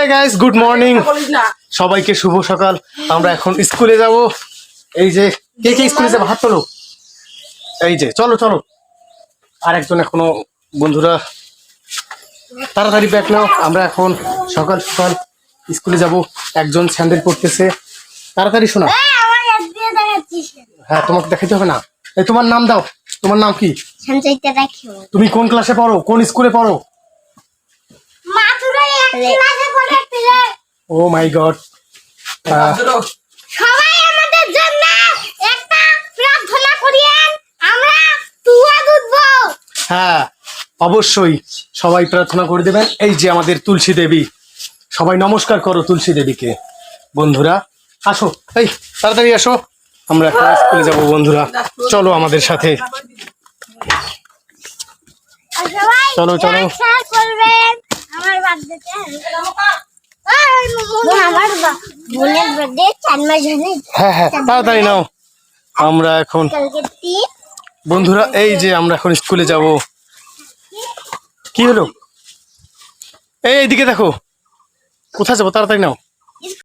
Hey guys, good morning. সবাইকে শুভ সকাল। আমরা এখন স্কুলে যাব। এই যে কে কে স্কুলে যাবে হাত তোলো। এই যে চলো চলো। আর একজন এখনো বন্ধুরা তাড়াতাড়ি ব্যাক নাও। আমরা এখন সকাল সকাল স্কুলে যাব। একজন স্যান্ডেল পরতেছে। তাড়াতাড়ি শোনা। হ্যাঁ তোমাকে দেখাতে হবে না। এই তোমার নাম দাও। তোমার নাম কি? সঞ্চয়িতা রাখিও। তুমি কোন ক্লাসে পড়ো? কোন স্কুলে পড়ো? মাতুরাই এক ক্লাসে পড়ে পিলে। ও মাই গড। সবাই আমাদের জন্য একটা প্রার্থনা করিয়েন, আমরা তুয়া দুধবো। হ্যাঁ অবশ্যই সবাই প্রার্থনা করে দেবেন। এই যে আমাদের তুলসী দেবী, সবাই নমস্কার করো তুলসী দেবীকে। বন্ধুরা আসো, এই তাড়াতাড়ি আসো, আমরা এখন স্কুলে যাবো। বন্ধুরা চলো আমাদের সাথে, আর সবাই চলো চলো। শেয়ার করবেন আমার বার্থডেতে। আমার বোনের বার্থডে 4 মাস হয়নি। হ্যাঁ হ্যাঁ তাড়াতাড়ি নাও। আমরা এখন কালকে 3। বন্ধুরা এই যে আমরা এখন স্কুলে যাব। কি হলো? এইদিকে দেখো, কোথায় যাবো? তাড়াতাড়ি নাও।